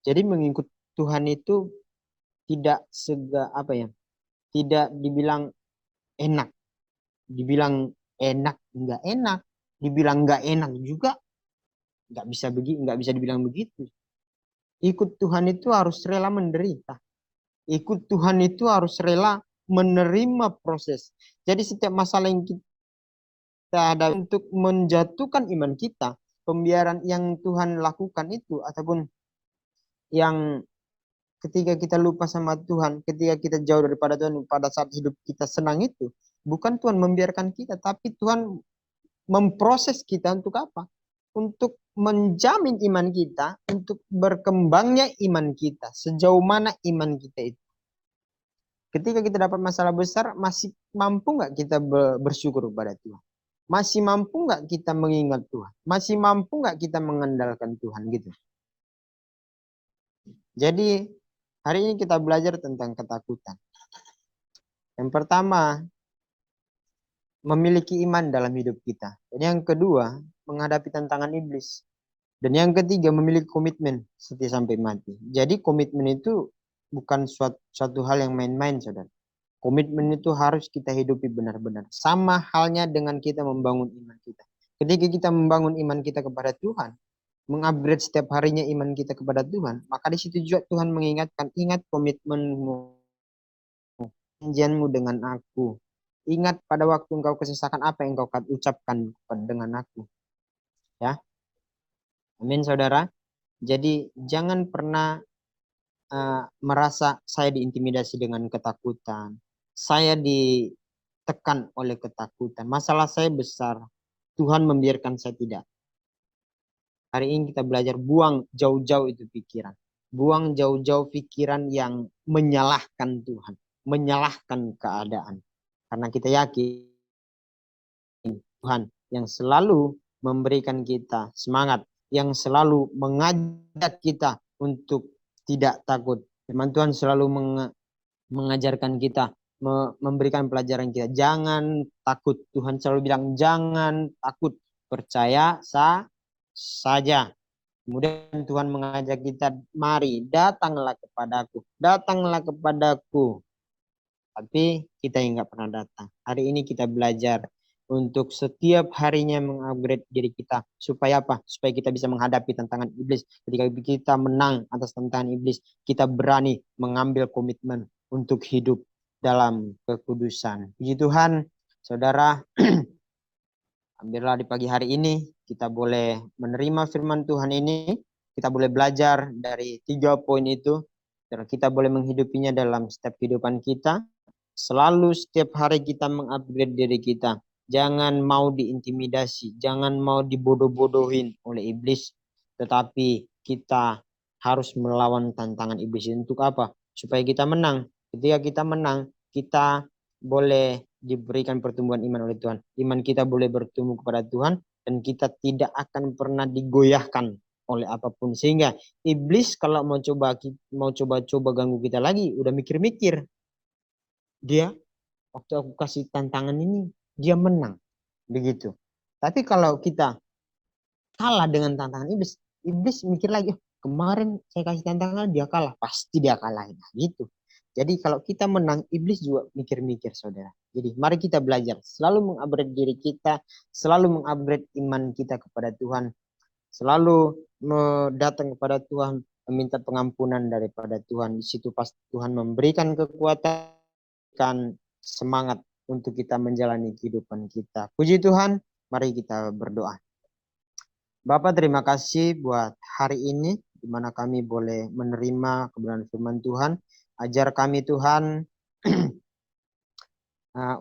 Jadi mengikut Tuhan itu tidak tidak dibilang enak. Dibilang enak, enggak enak. Dibilang enggak enak juga enggak bisa dibilang begitu. Ikut Tuhan itu harus rela menderita. Ikut Tuhan itu harus rela menerima proses. Jadi setiap masalah yang kita ada untuk menjatuhkan iman kita, pembiaran yang Tuhan lakukan itu, ataupun yang ketika kita lupa sama Tuhan, ketika kita jauh daripada Tuhan pada saat hidup kita senang itu, bukan Tuhan membiarkan kita, tapi Tuhan memproses kita untuk apa? Untuk menjamin iman kita, untuk berkembangnya iman kita, sejauh mana iman kita itu. Ketika kita dapat masalah besar, masih mampu nggak kita bersyukur kepada Tuhan? Masih mampu nggak kita mengingat Tuhan? Masih mampu nggak kita mengandalkan Tuhan gitu? Jadi hari ini kita belajar tentang ketakutan. Yang pertama, memiliki iman dalam hidup kita. Dan yang kedua, menghadapi tantangan iblis. Dan yang ketiga, memiliki komitmen setia sampai mati. Jadi komitmen itu bukan suatu hal yang main-main, saudara. Komitmen itu harus kita hidupi benar-benar. Sama halnya dengan kita membangun iman kita. Ketika kita membangun iman kita kepada Tuhan, mengupgrade setiap harinya iman kita kepada Tuhan, maka di situ juga Tuhan mengingatkan, ingat komitmenmu, janjianmu dengan aku. Ingat pada waktu engkau kesesakan apa yang engkau ucapkan dengan aku. Ya, amin saudara. Jadi jangan pernah merasa saya diintimidasi dengan ketakutan. Saya ditekan oleh ketakutan. Masalah saya besar. Tuhan membiarkan saya tidak. Hari ini kita belajar buang jauh-jauh itu pikiran. Buang jauh-jauh pikiran yang menyalahkan Tuhan. Menyalahkan keadaan. Karena kita yakin Tuhan yang selalu memberikan kita semangat. Yang selalu mengajak kita untuk tidak takut. Firman Tuhan selalu mengajarkan kita, memberikan pelajaran kita. Jangan takut. Tuhan selalu bilang jangan takut. Percaya saja. Kemudian Tuhan mengajak kita, mari datanglah kepadaku. Datanglah kepadaku. Tapi kita yang nggak pernah datang. Hari ini kita belajar untuk setiap harinya mengupgrade diri kita. Supaya apa? Supaya kita bisa menghadapi tantangan iblis. Ketika kita menang atas tantangan iblis, kita berani mengambil komitmen untuk hidup dalam kekudusan. Puji Tuhan, saudara, ambillah di pagi hari ini, kita boleh menerima firman Tuhan ini, kita boleh belajar dari 3 poin itu, dan kita boleh menghidupinya dalam setiap kehidupan kita. Selalu setiap hari kita mengupgrade diri kita. Jangan mau diintimidasi, jangan mau dibodoh-bodohin oleh iblis. Tetapi kita harus melawan tantangan iblis. Untuk apa? Supaya kita menang. Ketika kita menang, kita boleh diberikan pertumbuhan iman oleh Tuhan. Iman kita boleh bertumbuh kepada Tuhan. Dan kita tidak akan pernah digoyahkan oleh apapun. Sehingga iblis kalau mau coba-coba ganggu kita lagi, udah mikir-mikir. Dia waktu aku kasih tantangan ini dia menang begitu. Tapi kalau kita kalah dengan tantangan iblis, iblis mikir lagi, oh, kemarin saya kasih tantangan dia kalah, pasti dia kalahin gitu. Jadi kalau kita menang, iblis juga mikir-mikir saudara. Jadi mari kita belajar selalu mengupgrade diri kita, selalu mengupgrade iman kita kepada Tuhan, selalu datang kepada Tuhan, meminta pengampunan daripada Tuhan. Di situ pasti Tuhan memberikan kekuatan, semangat untuk kita menjalani kehidupan kita. Puji Tuhan, mari kita berdoa. Bapak, terima kasih buat hari ini, di mana kami boleh menerima kebenaran firman Tuhan. Ajar kami Tuhan,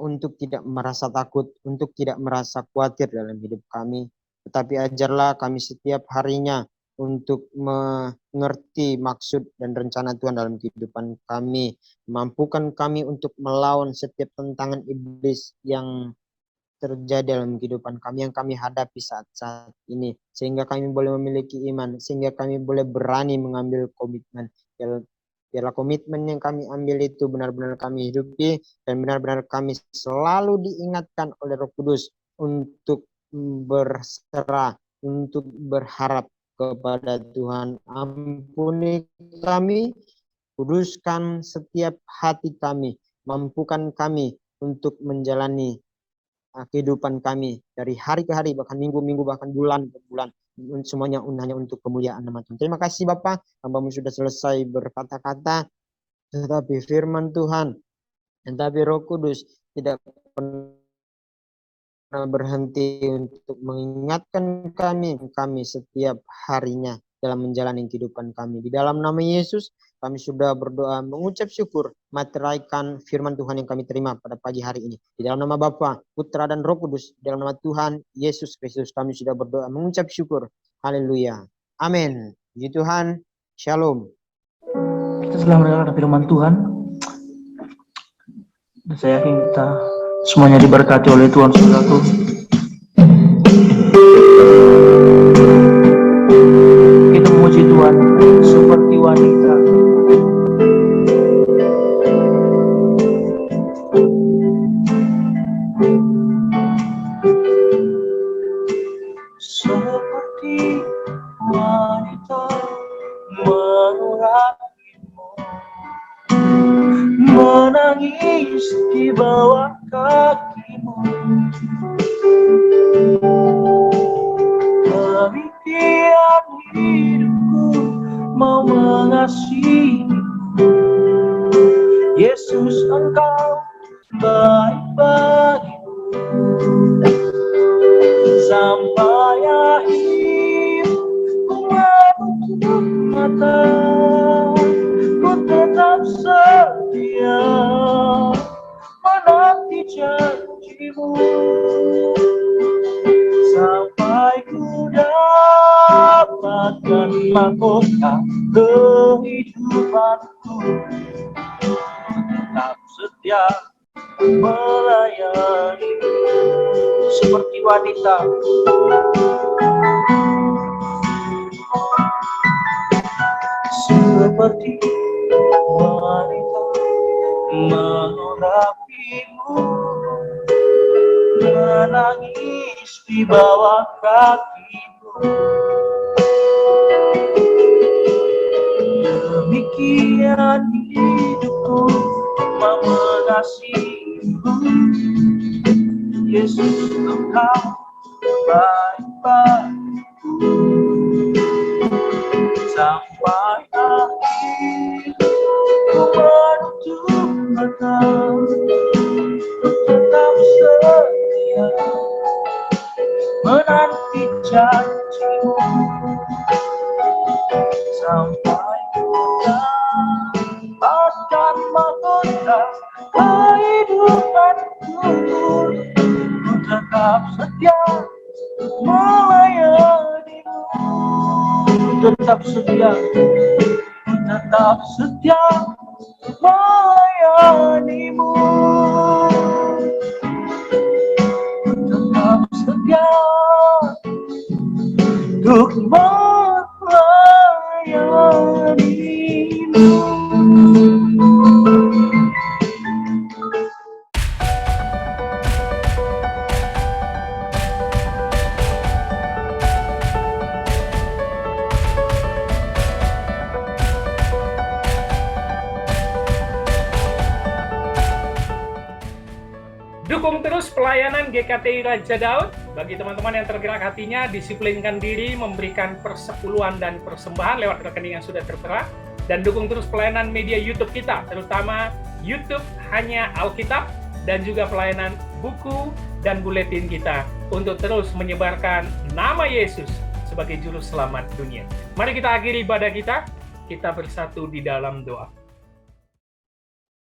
untuk tidak merasa takut, untuk tidak merasa khawatir dalam hidup kami. Tetapi ajarlah kami setiap harinya untuk mengerti maksud dan rencana Tuhan dalam kehidupan kami. Mampukan kami untuk melawan setiap tantangan iblis yang terjadi dalam kehidupan kami, yang kami hadapi saat-saat ini. Sehingga kami boleh memiliki iman, sehingga kami boleh berani mengambil komitmen. Biarlah komitmen yang kami ambil itu benar-benar kami hidupi, dan benar-benar kami selalu diingatkan oleh Roh Kudus untuk berserah, untuk berharap kepada Tuhan. Ampuni kami, kuduskan setiap hati kami, mampukan kami untuk menjalani kehidupan kami dari hari ke hari, bahkan minggu-minggu, bahkan bulan ke bulan. Semuanya hanya untuk kemuliaan nama Tuhan. Terima kasih Bapak, hamba-Mu sudah selesai berkata-kata. tetapi firman Tuhan, tetapi Roh Kudus tidak pernah berhenti untuk mengingatkan kami setiap harinya dalam menjalani kehidupan kami. Di dalam nama Yesus, kami sudah berdoa mengucap syukur, meteraikan firman Tuhan yang kami terima pada pagi hari ini. Di dalam nama Bapa, Putra, dan Roh Kudus, di dalam nama Tuhan Yesus Kristus, kami sudah berdoa mengucap syukur. Haleluya. Amin. Puji Tuhan. Shalom. Kita setelah mendengarkan firman Tuhan, dan saya yakin kita semuanya diberkati oleh Tuhan Saudaraku. Kita memuji Tuhan seperti wanita. Seperti wanita mengurapimu, menangis di bawah kakimu. Demikian hidupku mau mengasihimu. Yesus, Engkau baik bagiku. Sampai akhir ku menutup mata, ku tetap setia menanti janjimu. Sampai ku dapatkan mahkota kehidupanku, tetap setia melayani seperti wanita. Seperti wanita mengurapimu, menangis di bawah kakimu. Demikian hidupku mau mengasihimu. Yesus, Engkau baik bagiku. Sampai akhir ku menutup mata, tetap setia menanti janjimu. Sampai ku dapatkan mahkota kehidupanku, ku tetap setia melayanimu. Tetap setia, tetap setia melayanimu. Tetap setia untuk melayanimu. Dukung terus pelayanan GKTI Raja Daud. Bagi teman-teman yang tergerak hatinya, disiplinkan diri, memberikan persepuluhan dan persembahan lewat rekening yang sudah tertera. Dan dukung terus pelayanan media YouTube kita, terutama YouTube Hanya Alkitab, dan juga pelayanan buku dan buletin kita, untuk terus menyebarkan nama Yesus sebagai Juru Selamat dunia. Mari kita akhiri ibadah kita bersatu di dalam doa.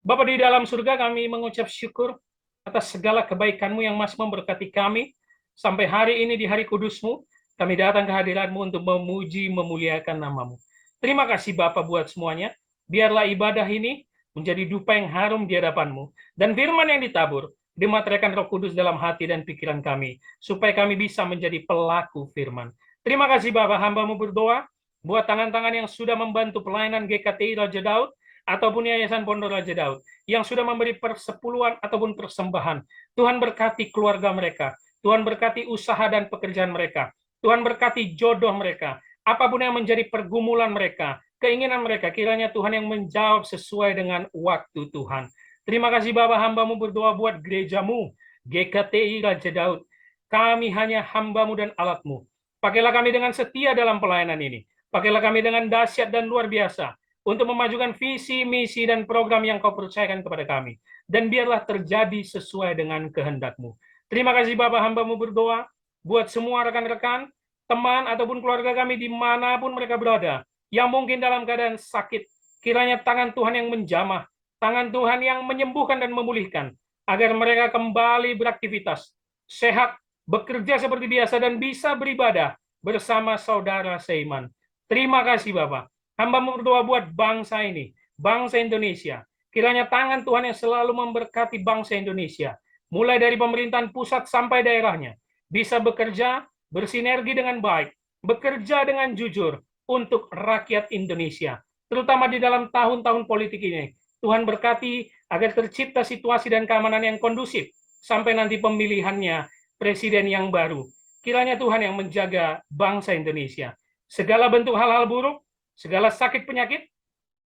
Bapa di dalam surga, kami mengucap syukur atas segala kebaikan-Mu yang masih memberkati kami. Sampai hari ini di hari kudus-Mu, kami datang ke hadirat-Mu untuk memuji, memuliakan nama-Mu. Terima kasih Bapa buat semuanya. Biarlah ibadah ini menjadi dupa yang harum di hadapan-Mu. Dan firman yang ditabur, dimateraikan Roh Kudus dalam hati dan pikiran kami, supaya kami bisa menjadi pelaku firman. Terima kasih Bapa, hamba-Mu berdoa, buat tangan-tangan yang sudah membantu pelayanan GKTI Raja Daud, ataupun Yayasan Pondok Raja Daud, yang sudah memberi persepuluhan ataupun persembahan. Tuhan berkati keluarga mereka, Tuhan berkati usaha dan pekerjaan mereka, Tuhan berkati jodoh mereka, apapun yang menjadi pergumulan mereka, keinginan mereka, kiranya Tuhan yang menjawab sesuai dengan waktu Tuhan. Terima kasih Bapa, hamba-Mu berdoa buat gereja-Mu, GKTI Raja Daud. Kami hanya hamba-Mu dan alat-Mu. Pakailah kami dengan setia dalam pelayanan ini. Pakailah kami dengan dahsyat dan luar biasa, untuk memajukan visi, misi, dan program yang kau percayakan kepada kami. Dan biarlah terjadi sesuai dengan kehendak-Mu. Terima kasih Bapa, hamba-Mu berdoa buat semua rekan-rekan, teman, ataupun keluarga kami dimanapun mereka berada, yang mungkin dalam keadaan sakit. Kiranya tangan Tuhan yang menjamah, tangan Tuhan yang menyembuhkan dan memulihkan, agar mereka kembali beraktivitas, sehat, bekerja seperti biasa, dan bisa beribadah bersama saudara seiman. Terima kasih Bapak. Hamba-Mu berdoa buat bangsa ini, bangsa Indonesia. Kiranya tangan Tuhan yang selalu memberkati bangsa Indonesia, mulai dari pemerintahan pusat sampai daerahnya, bisa bekerja, bersinergi dengan baik, bekerja dengan jujur untuk rakyat Indonesia, terutama di dalam tahun-tahun politik ini. Tuhan berkati agar tercipta situasi dan keamanan yang kondusif sampai nanti pemilihannya presiden yang baru. Kiranya Tuhan yang menjaga bangsa Indonesia. Segala bentuk hal-hal buruk, segala sakit penyakit,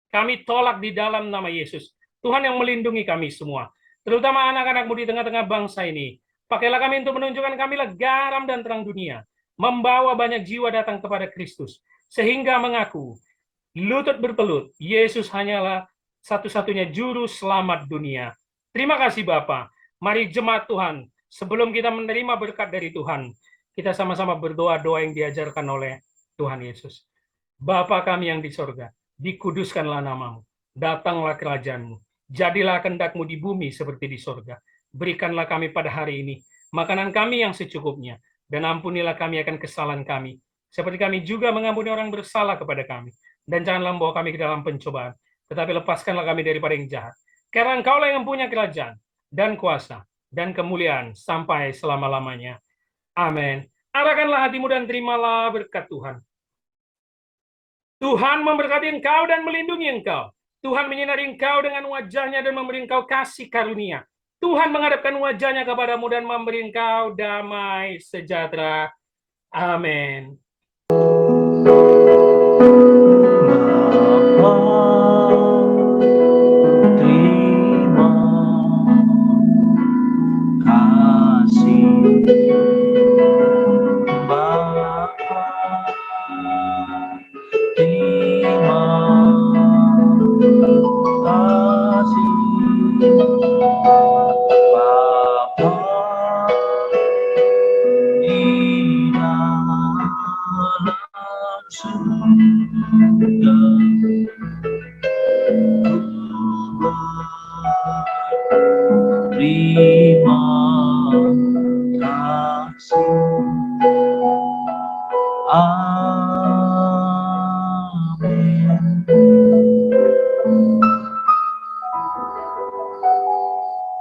kami tolak di dalam nama Yesus. Tuhan yang melindungi kami semua, terutama anak-anak-Mu di tengah-tengah bangsa ini. Pakailah kami untuk menunjukkan kamilah garam dan terang dunia, membawa banyak jiwa datang kepada Kristus, sehingga mengaku lutut bertelut, Yesus hanyalah satu-satunya juru selamat dunia. Terima kasih Bapa. Mari jemaat Tuhan, sebelum kita menerima berkat dari Tuhan, kita sama-sama berdoa doa yang diajarkan oleh Tuhan Yesus. Bapa kami yang di sorga, dikuduskanlah nama-Mu, datanglah kerajaan-Mu, jadilah kehendak-Mu di bumi seperti di sorga. Berikanlah kami pada hari ini makanan kami yang secukupnya, dan ampunilah kami akan kesalahan kami, seperti kami juga mengampuni orang bersalah kepada kami. Dan janganlah membawa kami ke dalam pencobaan, tetapi lepaskanlah kami daripada yang jahat. Karena Engkaulah yang punya kerajaan, dan kuasa, dan kemuliaan, sampai selama-lamanya. Amin. Arahkanlah hatimu dan terimalah berkat Tuhan. Tuhan memberkati engkau dan melindungi engkau. Tuhan menyinari engkau dengan wajahnya dan memberi engkau kasih karunia. Tuhan menghadapkan wajahnya kepadamu dan memberi engkau damai sejahtera. Amin.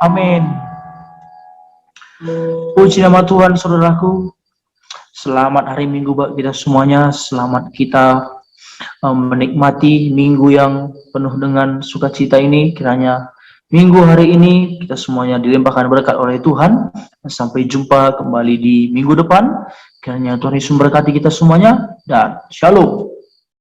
Amin. Puji nama Tuhan, saudaraku. Selamat hari Minggu bagi kita semuanya. Selamat kita menikmati minggu yang penuh dengan sukacita ini. Kiranya minggu hari ini kita semuanya dilimpahkan berkat oleh Tuhan. Sampai jumpa kembali di minggu depan. Kiranya Tuhan Yesus memberkati kita semuanya, dan shalom.